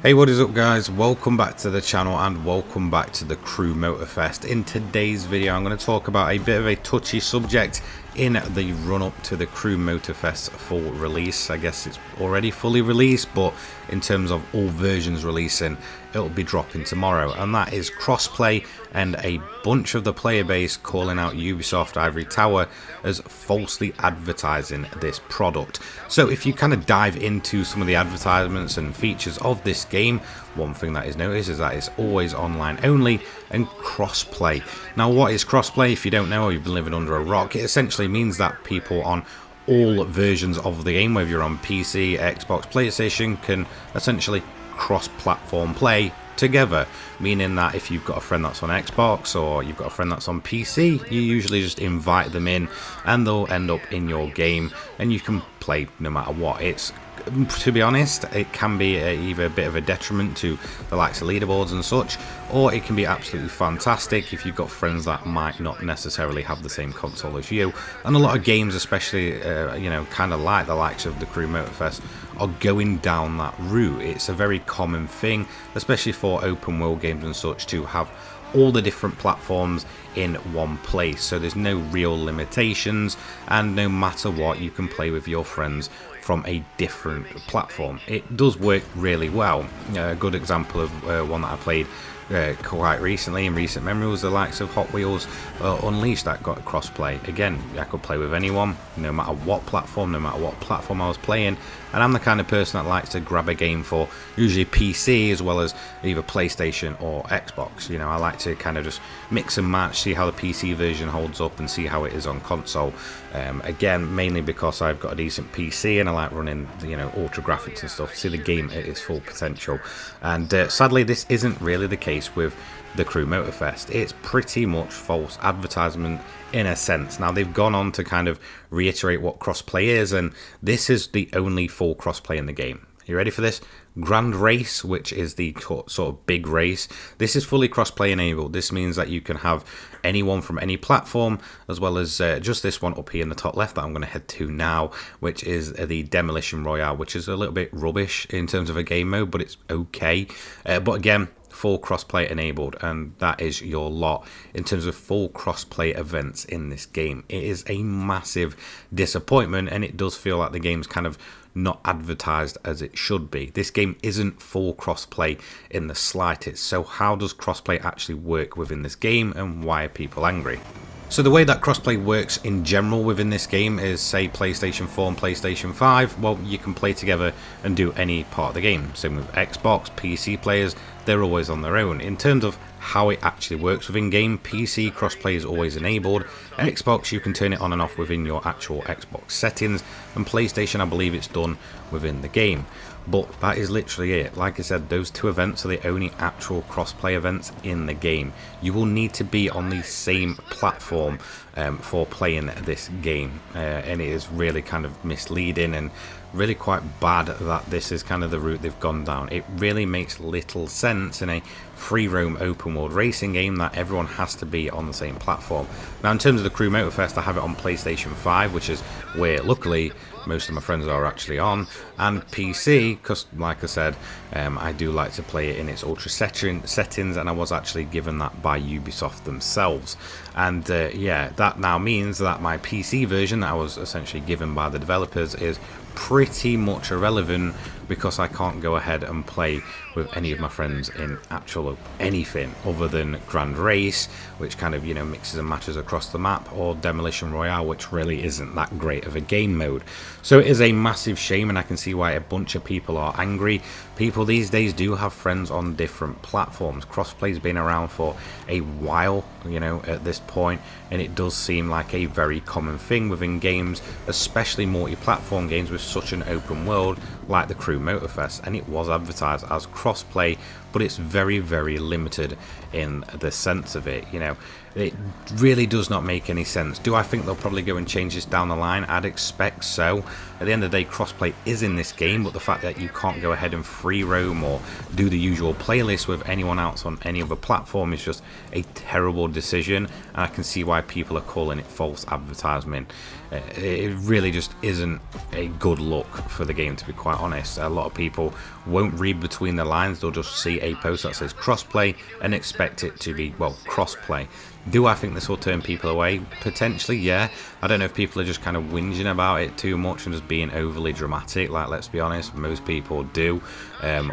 Hey, what is up guys? Welcome back to the channel and welcome back to the Crew Motorfest. In today's video I'm going to talk about a bit of a touchy subject in the run up to the Crew Motorfest full release. I guess it's already fully released, but in terms of all versions releasing, it'll be dropping tomorrow, and that is crossplay and a bunch of the player base calling out Ubisoft Ivory Tower as falsely advertising this product. So if you kind of dive into some of the advertisements and features of this game, one thing that is noticed is that it's always online only and crossplay. Now, what is crossplay? If you don't know or you've been living under a rock, it essentially means that people on all versions of the game, whether you're on PC, Xbox, PlayStation, can essentially cross-platform play together, meaning that if you've got a friend that's on Xbox or you've got a friend that's on PC, you usually just invite them in and they'll end up in your game and you can play no matter what. It's, to be honest, it can be either a bit of a detriment to the likes of leaderboards and such, or it can be absolutely fantastic if you've got friends that might not necessarily have the same console as you. And a lot of games, especially you know, kind of like the likes of the Crew Motorfest, are going down that route. It's a very common thing, especially for open world games and such, to have all the different platforms in one place, so there's no real limitations, and no matter what, you can play with your friends from a different platform. It does work really well. A good example of one that I played quite recently, in recent memory, was the likes of Hot Wheels Unleashed that got crossplay. Again, I could play with anyone, no matter what platform, I was playing. And I'm the kind of person that likes to grab a game for usually PC as well as either PlayStation or Xbox. You know, I like to kind of just mix and match, see how the PC version holds up and see how it is on console. Again, mainly because I've got a decent PC and I like running, you know, ultra graphics and stuff, see the game at its full potential. And sadly, this isn't really the case with the Crew Motorfest. It's pretty much false advertisement in a sense. Now, they've gone on to kind of reiterate what crossplay is, and this is the only full crossplay in the game. You ready for this? Grand Race, which is the sort of big race, this is fully crossplay enabled. This means that you can have anyone from any platform, as well as just this one up here in the top left that I'm going to head to now, which is the Demolition Royale, which is a little bit rubbish in terms of a game mode, but it's okay. But again, full crossplay enabled, and that is your lot in terms of full crossplay events in this game. It is a massive disappointment, and it does feel like the game's kind of not advertised as it should be. This game isn't full crossplay in the slightest. So how does crossplay actually work within this game, and why are people angry? So the way that crossplay works in general within this game is, say, PlayStation 4 and PlayStation 5, well, you can play together and do any part of the game. Same with Xbox, PC players, they're always on their own. In terms of how it actually works within game, PC crossplay is always enabled. Xbox, you can turn it on and off within your actual Xbox settings, and PlayStation, I believe it's done within the game. But that is literally it. Like I said, those two events are the only actual crossplay events in the game. You will need to be on the same platform for playing this game, and it is really kind of misleading and really quite bad that this is kind of the route they've gone down. It really makes little sense in a free roam open world racing game that everyone has to be on the same platform. Now, in terms of the Crew Motorfest, I have it on PlayStation 5, which is where luckily most of my friends are actually on, and PC, because like I said, I do like to play it in its ultra settings, and I was actually given that by Ubisoft themselves. And yeah, that now means that my PC version that I was essentially given by the developers is pretty much irrelevant, because I can't go ahead and play with any of my friends in actual anything other than Grand Race, which kind of, you know, mixes and matches across the map, or Demolition Royale, which really isn't that great of a game mode. So it is a massive shame, and I can see why a bunch of people are angry. People these days do have friends on different platforms. Crossplay's been around for a while, you know, at this point, and it does seem like a very common thing within games, especially multi-platform games with such an open world like the Crew Motorfest, and it was advertised as crossplay, but it's very, very limited in the sense of it. You know, it really does not make any sense. Do I think they'll probably go and change this down the line? I'd expect so. At the end of the day, crossplay is in this game, but the fact that you can't go ahead and free roam or do the usual playlist with anyone else on any other platform is just a terrible decision, and I can see why people are calling it false advertisement. It really just isn't a good look for the game, to be quite honest. A lot of people won't read between the lines. They'll just see a post that says crossplay and expect it to be, well, crossplay. Do I think this will turn people away? Potentially, yeah. I don't know if people are just kind of whinging about it too much and just being overly dramatic, like, let's be honest, most people do.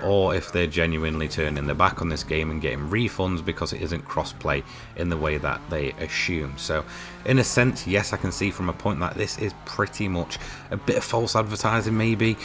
Or if they're genuinely turning their back on this game and getting refunds because it isn't crossplay in the way that they assume. So, in a sense, yes, I can see from a point that this is pretty much a bit of false advertising, maybe.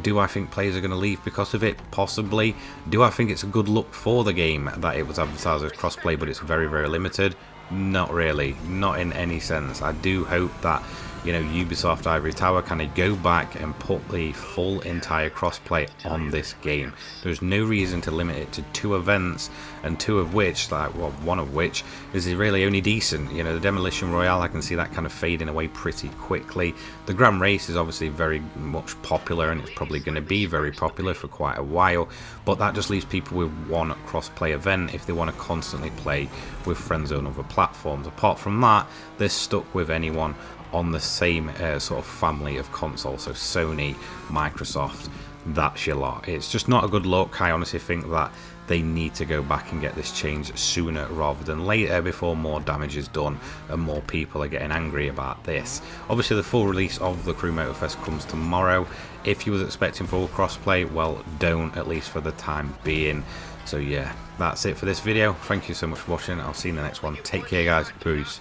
Do I think players are going to leave because of it? Possibly. Do I think it's a good look for the game that it was advertised as crossplay, but it's very, very limited? Not really, not in any sense. I do hope that, you know, Ubisoft Ivory Tower kind of go back and put the full entire crossplay on this game. There's no reason to limit it to 2 events, and 2 of which, like, well, 1 of which is really only decent. You know, the Demolition Royale, I can see that kind of fading away pretty quickly. The Grand Race is obviously very much popular, and it's probably going to be very popular for quite a while, but that just leaves people with 1 crossplay event if they want to constantly play with friends on other platforms. Apart from that, they're stuck with anyone on the same sort of family of consoles, so Sony, Microsoft, that's your lot. It's just not a good look. I honestly think that they need to go back and get this changed sooner rather than later, before more damage is done and more people are getting angry about this. Obviously, the full release of the Crew Motorfest comes tomorrow. If you was expecting full crossplay, well, don't, at least for the time being. So yeah, that's it for this video. Thank you so much for watching. I'll see you in the next one. Take care, guys. Peace.